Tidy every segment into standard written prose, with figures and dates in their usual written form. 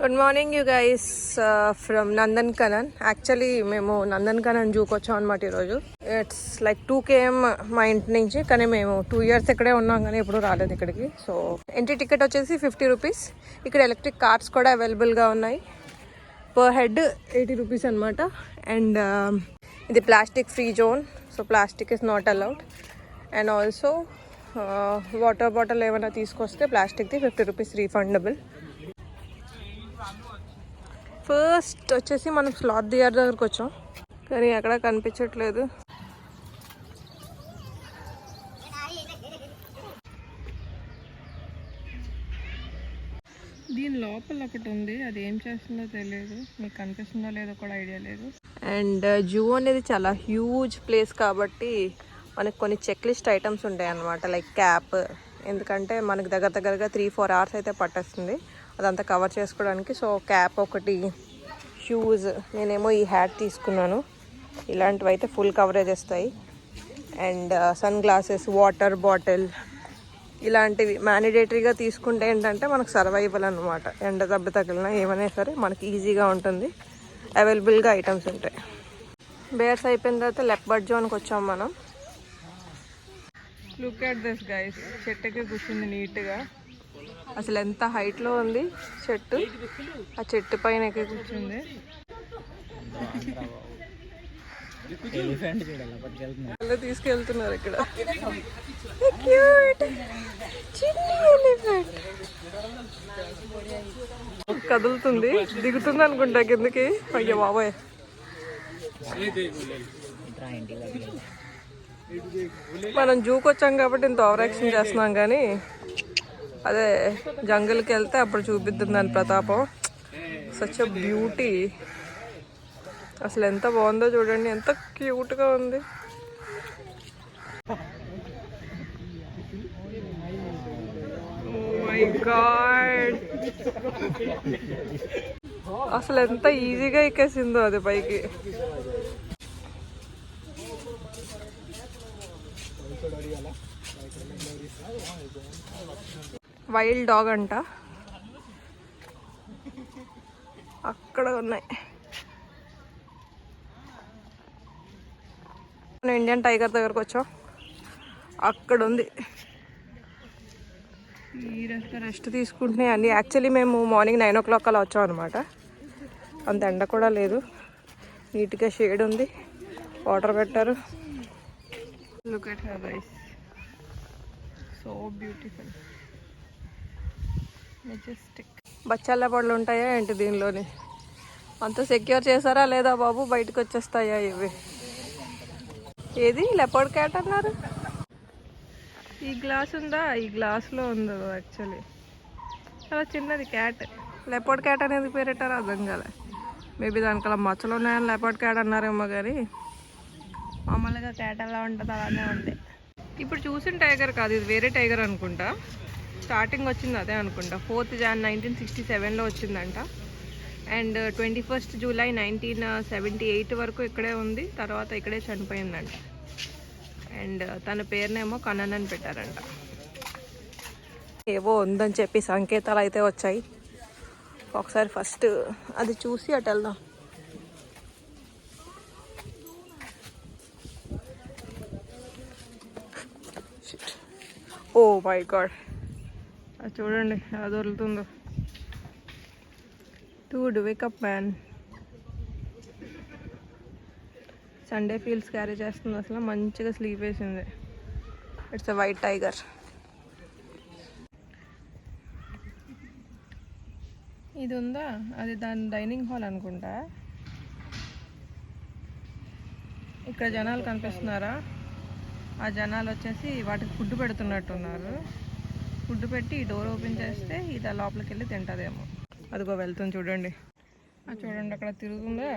Good morning you guys from Nandan Kannan. Actually మేము నందన్ కనన్ జూకి వచ్చాం అనమాట ఈరోజు. ఇట్స్ లైక్ 2 km మా ఇంటి నుంచి, కానీ మేము 2 years ఇక్కడే ఉన్నాం కానీ ఎప్పుడు రాలేదు ఇక్కడికి. సో ఎంట్రీ టికెట్ వచ్చేసి 50 రూపీస్. ఇక్కడ ఎలక్ట్రిక్ కార్స్ కూడా అవైలబుల్గా ఉన్నాయి. పర్ హెడ్ 80 రూపీస్ అనమాట. అండ్ ఇది plastic free zone, so plastic is not allowed. And also water bottle ఏమైనా తీసుకొస్తే ప్లాస్టిక్ది 50 రూపీస్ రీఫండబుల్. ఫస్ట్ వచ్చేసి మనం స్లాత్ దియార్ దగ్గరకు వచ్చాం, కానీ ఎక్కడ కనిపించట్లేదు. దీని లోపల ఒకటి ఉంది, అది ఏం చేస్తుందో తెలియదు. మీకు కనిపిస్తుందో లేదో కూడా ఐడియా లేదు. అండ్ జూ అనేది చాలా హ్యూజ్ ప్లేస్ కాబట్టి మనకు కొన్ని చెక్ లిస్ట్ ఐటమ్స్ ఉంటాయి అన్నమాట. లైక్ క్యాప్, ఎందుకంటే మనకి దగ్గరగా 3-4 hours అయితే పట్టేస్తుంది అదంతా కవర్ చేసుకోవడానికి. సో క్యాప్ ఒకటి, షూస్, నేనేమో ఈ హ్యాట్ తీసుకున్నాను. ఇలాంటివి అయితే ఫుల్ కవరేజ్ వస్తాయి. And sunglasses, water bottle, ఇలాంటివి మ్యాండేటరీగా తీసుకుంటే ఏంటంటే మనకు సర్వైవల్ అనమాట. ఎండ దెబ్బ తగిలినా ఏమైనా సరే మనకి ఈజీగా ఉంటుంది. అవైలబుల్గా ఐటమ్స్ ఉంటాయి. బేర్స్ అయిపోయిన తర్వాత లెపర్డ్ జోన్కి వచ్చాం మనం. లుక్ అట్ దిస్ గైస్, చెట్టుకి కూర్చుంది నీట్గా. అసలు ఎంత హైట్లో ఉంది చెట్టు, ఆ చెట్టు పైన ఎక్కి కూర్చుంది. తీసుకెళ్తున్నారు ఇక్కడ. కదులుతుంది, దిగుతుంది అనుకుంటా కిందకి. అయ్యో బాబాయ్, మనం జూకి వచ్చాం కాబట్టి ఇంత ఓవర్ యాక్షన్ చేస్తున్నాం, కానీ అదే జంగల్కి వెళ్తే అప్పుడు చూపిద్దాం దాని ప్రతాపం. Such a beauty. అసలు ఎంత బాగుందో చూడండి, ఎంత క్యూట్గా ఉంది. ఓ మై గాడ్, అసలు ఎంత ఈజీగా ఎక్కేసిందో అది పైకి. వైల్డ్ డాగ్ అంట, అక్కడ ఉన్నాయి. ఇండియన్ టైగర్ దగ్గరకు వచ్చాం, అక్కడ ఉంది. ఈ రెస్ట్ తీసుకుంటున్నాయి అన్నీ. యాక్చువల్లీ మేము మార్నింగ్ 9 o'clock అలా వచ్చాం అనమాట. అంత ఎండ కూడా లేదు, నీట్గా షేడ్ ఉంది, వాటర్ పెట్టారు. Look at her guys, so beautiful, majestic. బచ్చాల పళ్ళు ఉంటాయా ఏంటి దీనిలోని? అంత సెక్యూర్ చేశారా లేదా బాబు? బయటకు వచ్చేస్తాయా ఇవి? ఏది లెపర్డ్ క్యాట్ అన్నారు? ఈ గ్లాస్ ఉందా? ఈ గ్లాస్లో ఉందో యాక్చువల్లీ. చాలా చిన్నది క్యాట్. లెపర్డ్ క్యాట్ అనేది పేరెట్టారు అర్థం కాలే. మేబీ దానికలా మచ్చలు ఉన్నాయని లెపర్డ్ క్యాట్ అన్నారేమో, కానీ మామూలుగా క్యాట్ ఎలా ఉంటుంది అలానే ఉంది. ఇప్పుడు చూసిన టైగర్ కాదు, ఇది వేరే టైగర్ అనుకుంటా. స్టార్టింగ్ వచ్చింది అదే అనుకుంటా. 4th Jan 1967లో వచ్చిందంట. అండ్ 21st July 1978 వరకు ఇక్కడే ఉంది. తర్వాత ఇక్కడే చనిపోయిందంట. అండ్ తన పేరునేమో కనన్ అని పెట్టారంట. ఏవో ఉందని చెప్పి సంకేతాలు అయితే వచ్చాయి. ఒకసారి ఫస్ట్ అది చూసి అటు వెళ్దాం. ఓ మై గాడ్, అది చూడండి అది వదులుతుందో. Dude wake up man. Sunday feels carry చేస్తుంది. అసలు మంచిగా స్లీప్ వేసింది. It's a white tiger. ఇది ఉందా, అది దాని డైనింగ్ హాల్ అనుకుంటా. ఇక్కడ జనాలు కనిపిస్తున్నారా? ఆ జనాలు వచ్చేసి వాటికి ఫుడ్ పెడుతున్నట్టున్నారు. ఫుడ్ పెట్టి డోర్ ఓపెన్ చేస్తే ఇది లోపలికి వెళ్ళి తింటుందేమో. అదిగో వెళ్తుంది చూడండి, అది చూడండి అక్కడ తిరుగుతుందా.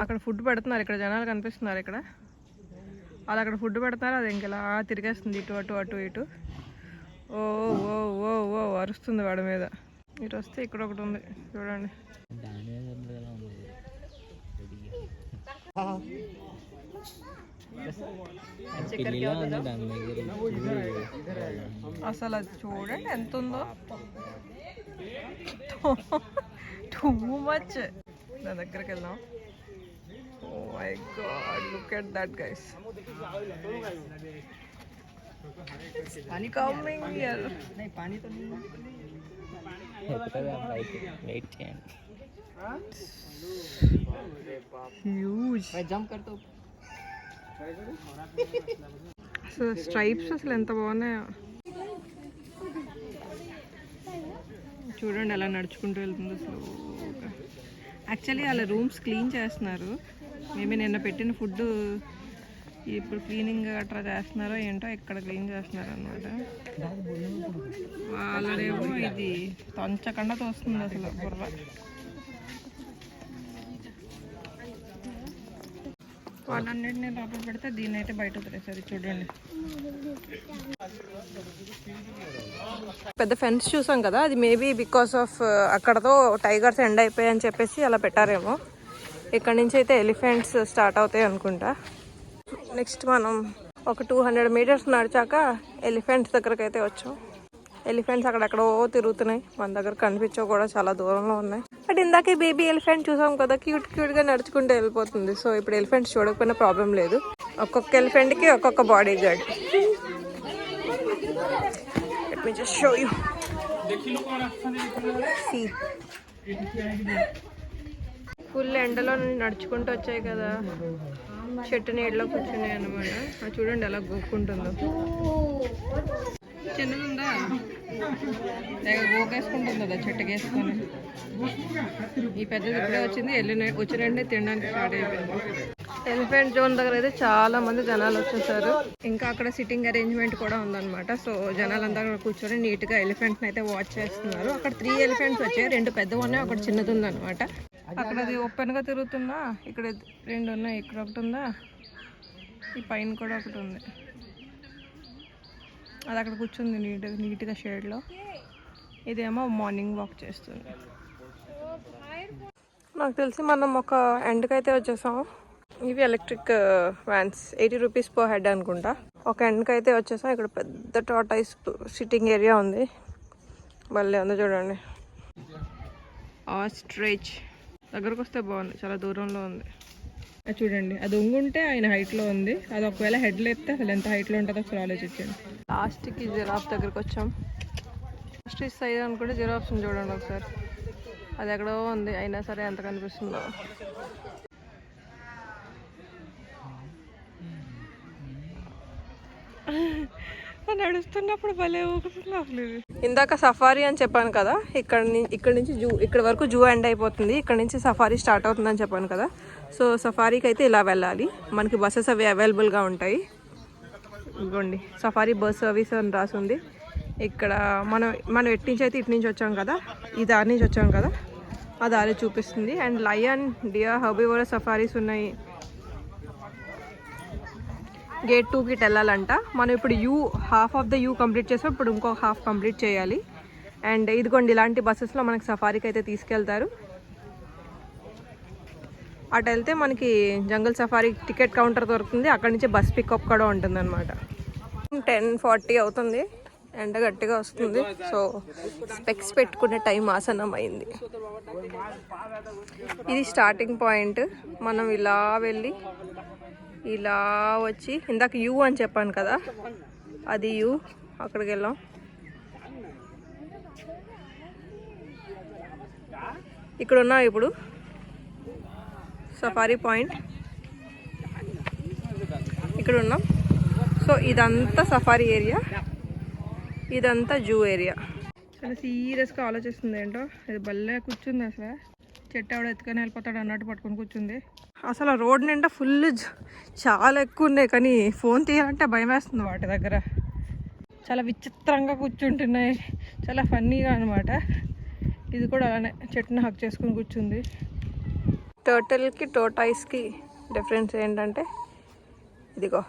అక్కడ ఫుడ్ పెడుతున్నారు, ఇక్కడ జనాలు కనిపిస్తున్నారు. ఇక్కడ వాళ్ళు అక్కడ ఫుడ్ పెడతారు, అది ఇంకెలా తిరిగేస్తుంది ఇటు అటు అటు ఇటు. ఓ ఓ ఓ ఓ అరుస్తుంది వాడి మీద. ఇటు వస్తే ఇక్కడ ఒకటి ఉంది చూడండి. అసలు అది చూడండి ఎంత ఉందో. Too much. నా దగ్గరికి వెళ్దాం. Oh my god, look at that guys. Coming here. Huge. అసలు స్ట్రైప్స్ అసలు ఎంత బాగున్నాయో చూడండి, ఎలా నడుచుకుంటూ వెళ్తుందో స్లోగా. యాక్చువల్లీ అలా రూమ్స్ క్లీన్ చేస్తున్నారు. మేబీ నిన్న పెట్టిన ఫుడ్ ఇప్పుడు క్లీనింగ్ అట్లా చేస్తున్నారో ఏంటో, ఇక్కడ క్లీన్ చేస్తున్నారు అనమాట. వాళ్ళేమో ఇది తొంచకుండా తోస్తుంది అసలు బుర్ర. వాళ్ళన్నింటినీ లోపల పెడితే దీన్ని అయితే బయట వదిలేసారు. చూడండి, పెద్ద ఫెన్స్ చూసాం కదా, అది మేబీ బికాస్ ఆఫ్ అక్కడతో టైగర్స్ ఎండ్ అయిపోయాయని చెప్పేసి అలా పెట్టారేమో. ఇక్కడ నుంచి అయితే ఎలిఫెంట్స్ స్టార్ట్ అవుతాయి అనుకుంటా. నెక్స్ట్ మనం ఒక 200 మీటర్స్ నడిచాక ఎలిఫెంట్స్ దగ్గరకు అయితే వచ్చాం. ఎలిఫెంట్స్ అక్కడెక్కడో తిరుగుతున్నాయి, మన దగ్గర కనిపించవు కూడా, చాలా దూరంలో ఉన్నాయి. బట్ ఇందాకే బేబీ ఎలిఫెంట్ చూసాం కదా, క్యూట్ క్యూట్గా నడుచుకుంటూ వెళ్ళిపోతుంది. సో ఇప్పుడు ఎలిఫెంట్స్ చూడకపోయినా ప్రాబ్లం లేదు. ఒక్కొక్క ఎలిఫెంట్కి ఒక్కొక్క bodyguard. Let me just show you. See, full ఎండలో నడుచుకుంటూ వచ్చాయి కదా, చెట్టు నీడలో కూర్చున్నాయి అనమాట. చూడండి ఎలా గోక్కుంటుందో. చిన్నదుందా, తెగ గోకేసుకుంటుంది కదా చెట్టుకేసుకొని. ఈ పెద్దది ఇప్పుడే వచ్చింది, వచ్చినండి తినడానికి స్టార్ట్ అయిపోయింది. ఎలిఫెంట్ జోన్ దగ్గర అయితే చాలా మంది జనాలు వచ్చేసారు. ఇంకా అక్కడ సిట్టింగ్ అరేంజ్మెంట్ కూడా ఉందన్నమాట. సో జనాలంతా అక్కడ కూర్చొని నీట్గా ఎలిఫెంట్ని అయితే వాచ్ చేస్తున్నారు. అక్కడ 3 ఎలిఫెంట్స్ వచ్చాయి, 2 పెద్దవి ఉన్నాయి, ఒకటి చిన్నది ఉందన్నమాట. అక్కడ అది ఓపెన్గా తిరుగుతున్నా, ఇక్కడ 2 ఉన్నాయి, ఇక్కడ ఒకటి ఉందా, ఈ పైన కూడా ఒకటి ఉంది. అది అక్కడ కూర్చుంది నీట్గా షేడ్లో. ఇదేమో మార్నింగ్ వాక్ చేస్తుంది. నాకు తెలిసి మనం ఒక ఎండ్కి అయితే వచ్చేసాం. ఇవి electric vans, 80 rupees per head అనుకుంటా. ఒక ఎండ్కి అయితే వచ్చేసాం. ఇక్కడ పెద్ద టార్టాయిస్ సిట్టింగ్ ఏరియా ఉంది, భలే ఉంది చూడండి. ఆస్ట్రిచ్ దగ్గరకు వస్తే బాగుంది, చాలా దూరంలో ఉంది. అది చూడండి, అది ఉంగుంటే ఆయన హైట్లో ఉంది, అది ఒకవేళ హెడ్లో ఎత్తే అసలు ఎంత హైట్లో ఉంటుందో ఒకసారి ఆలోచించండి. లాస్ట్కి జిరాఫ్ దగ్గరకు వచ్చాం. ఆస్ట్రిచ్ సైజ్ అనుకుంటే జిరాఫ్స్ని చూడండి ఒకసారి, అది ఎక్కడో ఉంది, అయినా సరే ఎంత కనిపిస్తుందో. నడుస్తున్నప్పుడు భలే ఊగుతుంది. ఇందాక సఫారీ అని చెప్పాను కదా, ఇక్కడ నుంచి ఇక్కడ వరకు జూ ఎండ్ అయిపోతుంది, ఇక్కడ నుంచి సఫారీ స్టార్ట్ అవుతుందని చెప్పాను కదా. సో సఫారీకి అయితే ఇలా వెళ్ళాలి, మనకి బస్సెస్ అవి అవైలబుల్గా ఉంటాయి. ఇదిగోండి, సఫారీ బస్ సర్వీస్ అని రాసింది ఇక్కడ. మనం ఎటు నుంచి అయితే ఇటు నుంచి వచ్చాం కదా, ఈ దారి నుంచి వచ్చాం కదా, ఆ దారి చూపిస్తుంది. And lion, dear, herbivorous safaris ఉన్నాయి. గేట్ 2కి వెళ్ళాలంట. మనం ఇప్పుడు హాఫ్ ఆఫ్ ద కంప్లీట్ చేసాం, ఇప్పుడు ఇంకో హాఫ్ కంప్లీట్ చేయాలి. అండ్ ఇదిగోండి, ఇలాంటి బస్సెస్లో మనకి సఫారీకి అయితే తీసుకెళ్తారు. అటు వెళ్తే మనకి జంగల్ సఫారీ టికెట్ కౌంటర్ దొరుకుతుంది, అక్కడి నుంచి బస్ పికప్ కూడా ఉంటుంది అనమాట. 10:40 అవుతుంది, ఎండ గట్టిగా వస్తుంది. సో స్పెక్స్ పెట్టుకునే టైం ఆసనం అయింది. ఇది స్టార్టింగ్ పాయింట్. మనం ఇలా వెళ్ళి ఇలా వచ్చి, ఇందాక అని చెప్పాను కదా, అది అక్కడికి వెళ్ళాం. ఇక్కడ ఉన్నాం ఇప్పుడు సఫారీ పాయింట్, ఇక్కడ ఉన్నాం. సో ఇదంతా సఫారీ ఏరియా, ఇదంతా జూ ఏరియా. చాలా సీరియస్గా ఆలోచిస్తుంది ఏంటో, ఇది భలే కూర్చుంది అసలు. చెట్టు ఎవడో ఎత్తుకొని వెళ్ళిపోతాడు అన్నట్టు పట్టుకొని కూర్చుంది. అసలు రోడ్ నిండా ఫుల్ చాలా ఎక్కువ ఉన్నాయి, కానీ ఫోన్ తీయాలంటే భయం వేస్తుంది వాటి దగ్గర. చాలా విచిత్రంగా కూర్చుంటున్నాయి, చాలా ఫన్నీగా అనమాట. ఇది కూడా అలానే చెట్టుని హక్ చేసుకుని కూర్చుంది. టర్టిల్కి టోర్టాయిస్కి డిఫరెన్స్ ఏంటంటే, ఇదిగో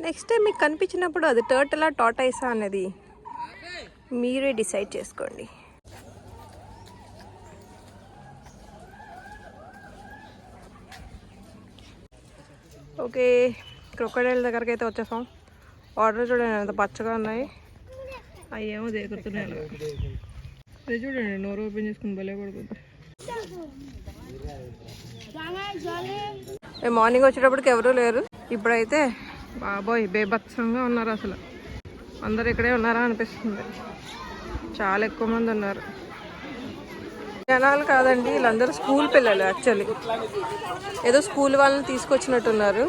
నెక్స్ట్ టైం మీకు కనిపించినప్పుడు అది టర్టిలా టార్టాయిసా అనేది మీరే డిసైడ్ చేసుకోండి. ఓకే, క్రొకోడైల్ దగ్గరికి అయితే వచ్చేసాం. వాటర్ చూడండి ఎంత పచ్చగా ఉన్నాయి. అయ్యేమో దేకుతున్నాయి. అది చూడండి, నోరు ఓపెన్ చేసుకుని భలే పడుతుంది. మార్నింగ్ వచ్చేటప్పటికి ఎవరూ లేరు. ఇప్పుడైతే బాబోయ్ బేభత్సంగా ఉన్నారు. అసలు అందరు ఇక్కడే ఉన్నారా అనిపిస్తుంది. చాలా ఎక్కువ మంది ఉన్నారు. జనాలు కాదండి, వీళ్ళందరూ స్కూల్ పిల్లలు. యాక్చువల్లీ ఏదో స్కూల్ వాళ్ళని తీసుకొచ్చినట్టున్నారు.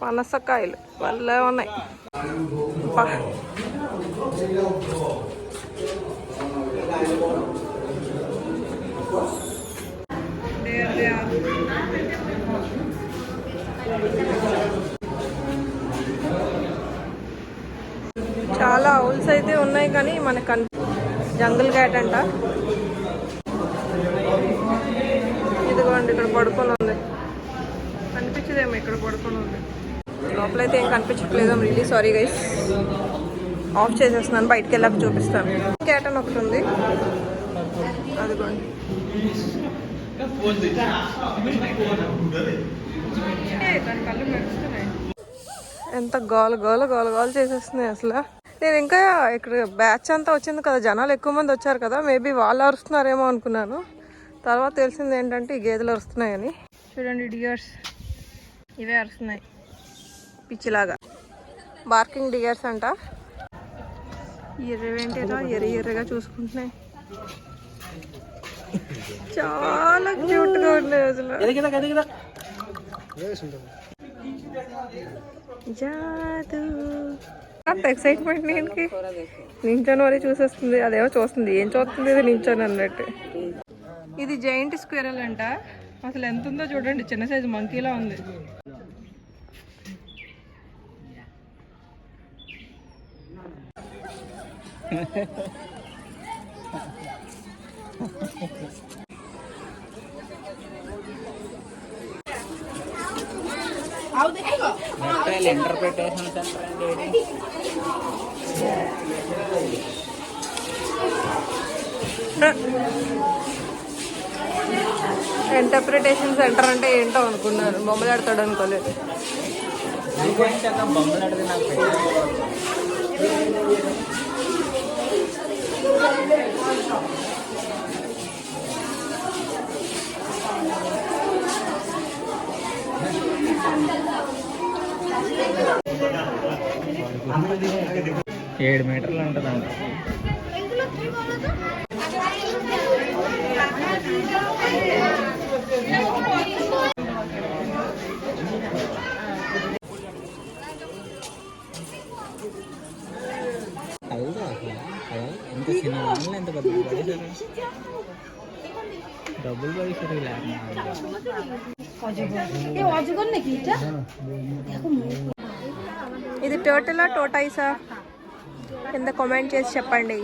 పనసకాయలు వల్ల ఉన్నాయి. చాలా ఔల్స్ అయితే ఉన్నాయి కానీ మనకు జంగల్ క్యాట్ అంట. ఇదిగోండి ఇక్కడ పడుకొని ఉంది. కనిపించదేమో ఇక్కడ పడుకొని ఉంది. లోపలైతే ఏం కనిపించట్లేదు. Really sorry guys. ఆఫ్ చేసేస్తున్నాను, బయటికి వెళ్ళాక చూపిస్తాను. క్యాట్ అని ఒకటి ఉంది. అదిగోండి. దాని కళ్ళు మెరుస్తున్నాయి. ఎంత గోల గోల గోల గోల చేసేస్తున్నాయి అసలు. నేను ఇంకా ఇక్కడ బ్యాచ్ అంతా వచ్చింది కదా, జనాలు ఎక్కువ మంది వచ్చారు కదా, మేబీ వాళ్ళు అరుస్తున్నారేమో అనుకున్నాను. తర్వాత తెలిసింది ఏంటంటే ఈ గేదెలు అరుస్తున్నాయని. చూడండి డియర్స్ ఇవే అరుస్తున్నాయి పిచ్చిలాగా. బార్కింగ్ డియర్స్ అంట. ఎర్రవేంటిరా ఎర్రగా చూసుకుంటున్నాయి. చాలా క్యూట్గా ఉన్నాయి అసలు. జాదు అంత ఎక్సైట్మెంట్ దీనికి. నించొని వరకు చూసేస్తుంది. అదేమో చూస్తుంది. ఏం చూస్తుంది ఇది నించొని అన్నట్టు. ఇది జైంట్ స్క్విరల్ అంట. అసలు ఎంత ఉందో చూడండి, చిన్న సైజు మంకీలా ఉంది. ఇంటర్ప్రిటేషన్ సెంటర్ అంటే ఏంటో అనుకున్నాను. బొమ్మలు ఆడతాడు అనుకోలేదు. ఏడు మీటర్లు ఉంటుందంట. ఎంత చిన్న వాళ్ళు ఎంత పెద్ద పడేసారు. డబ్బులు పడేసారు. ఇది టర్టిలా టోటైసా కింద కామెంట్ చేసి చెప్పండి.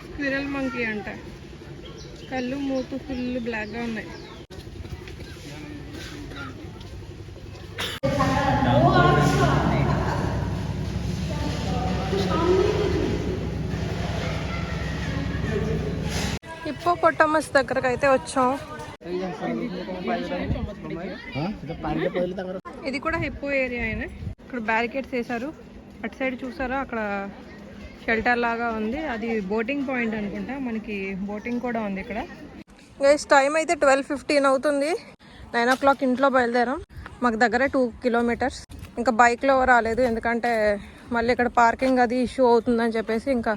స్క్విరల్ మంకీ అంట. కళ్ళు మూతు ఫుల్ బ్లాక్గా ఉన్నాయి. హిప్పోపొటామస్ దగ్గరకు అయితే వచ్చాం. ఇది కూడా హిప్పో ఏరియా అయినా. ఇక్కడ బ్యారికేడ్స్ వేశారు. అటు సైడ్ చూసారా, అక్కడ షెల్టర్ లాగా ఉంది. అది బోటింగ్ పాయింట్ అనుకుంటా. మనకి బోటింగ్ కూడా ఉంది ఇక్కడ. గైస్ టైం అయితే 12:15 అవుతుంది. 9 o'clock ఇంట్లో బయలుదేరాం. మాకు దగ్గర 2 kilometers. ఇంకా బైక్లో రాలేదు, ఎందుకంటే మళ్ళీ ఇక్కడ పార్కింగ్ అది ఇష్యూ అవుతుందని చెప్పేసి ఇంకా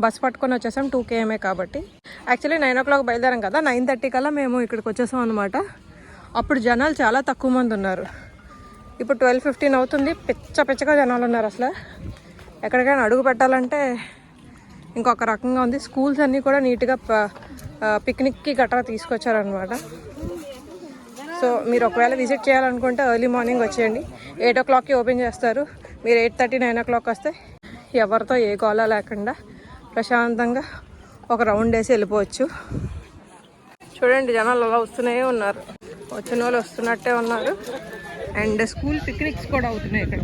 బస్ పట్టుకొని వచ్చేసాం. 2 km కాబట్టి. యాక్చువల్లీ 9 o'clock బయలుదేరాం కదా, 9:30 కల్లా మేము ఇక్కడికి వచ్చేసాం అనమాట. అప్పుడు జనాలు చాలా తక్కువ మంది ఉన్నారు. ఇప్పుడు 12:15 అవుతుంది. పిచ్చగా జనాలు ఉన్నారు అసలు. ఎక్కడికైనా అడుగు పెట్టాలంటే ఇంకొక రకంగా ఉంది. స్కూల్స్ అన్నీ కూడా నీట్గా పిక్నిక్కి గట్రా తీసుకొచ్చారనమాట. సో మీరు ఒకవేళ విజిట్ చేయాలనుకుంటే ఎర్లీ మార్నింగ్ వచ్చేయండి. 8 o'clockకి ఓపెన్ చేస్తారు. మీరు 8:30, 9 o'clock వస్తే ఎవరితో ఏ గోళ లేకుండా ప్రశాంతంగా ఒక రౌండ్ వేసి వెళ్ళిపోవచ్చు. చూడండి జనాలు అలా వస్తూనే ఉన్నారు. వచ్చిన వాళ్ళు వస్తున్నట్టే ఉన్నారు. అండ్ స్కూల్ పిక్నిక్స్ కూడా అవుతున్నాయి ఇక్కడ.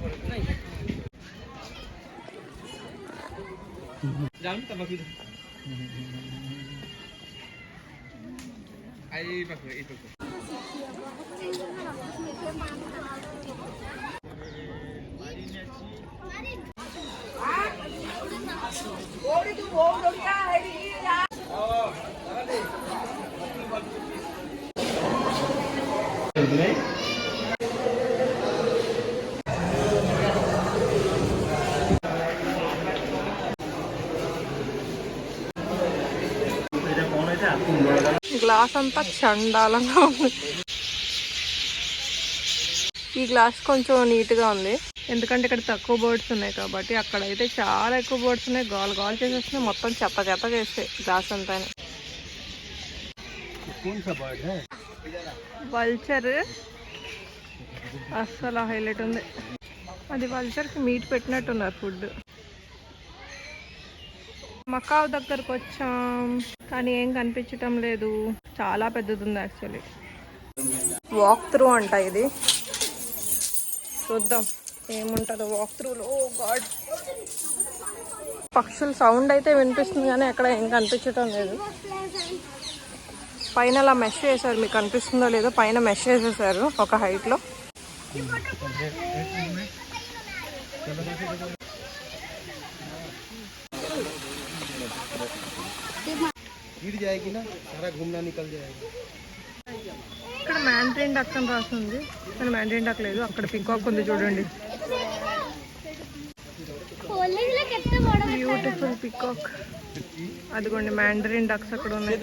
గ్లాస్ అంతా చండాలంగా ఉంది. ఈ గ్లాస్ కొంచెం నీట్గా ఉంది ఎందుకంటే ఇక్కడ తక్కువ బర్డ్స్ ఉన్నాయి కాబట్టి. అక్కడైతే చాలా ఎక్కువ బర్డ్స్ ఉన్నాయి, గాల్ గాల్ చేసేస్తున్నాయి, మొత్తం చెత్త చెత్త చేస్తాయి గ్లాస్ అంతా. వల్చర్ అస్సలు హైలైట్ ఉంది. అది వల్చర్కి మీట్ పెట్టినట్టున్నారు ఫుడ్. మకావ్ దగ్గరకు వచ్చాం కానీ ఏం కనిపించటం లేదు, చాలా పెద్దది ఉంది యాక్చువల్లీ. వాక్ త్రూ అంట ఇది, చూద్దాం ఏముంటుందో వాక్ త్రూలో. ఓ గాడ్, పక్షుల సౌండ్ అయితే వినిపిస్తుంది కానీ ఎక్కడ ఏం కనిపించటం లేదు. పైన అలా మెష్ చేశారు, మీకు కనిపిస్తుందో లేదో, పైన మెష్ చేసేసారు ఒక హైట్లో. ఇక్కడ మ్యాండ్రిన్ డక్ అని రాస్తుంది కానీ మ్యాండ్రిన్ డక్ లేదు. అక్కడ పికాక్ ఉంది చూడండి, బ్యూటిఫుల్ పికాక్. అదిగోండి మ్యాండరిన్ డక్స్ అక్కడ ఉన్నాయి.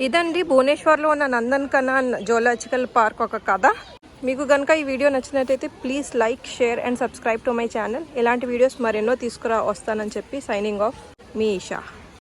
ఇదండి భువనేశ్వర్లో ఉన్న నందన్కనన్ జూలాజికల్ పార్క్ ఒక కథ. మీకు కనుక ఈ వీడియో నచ్చినట్టయితే please like, share and subscribe to my channel. ఇలాంటి వీడియోస్ మరెన్నో వస్తానని చెప్పి సైనింగ్ ఆఫ్, మీ ఈషా.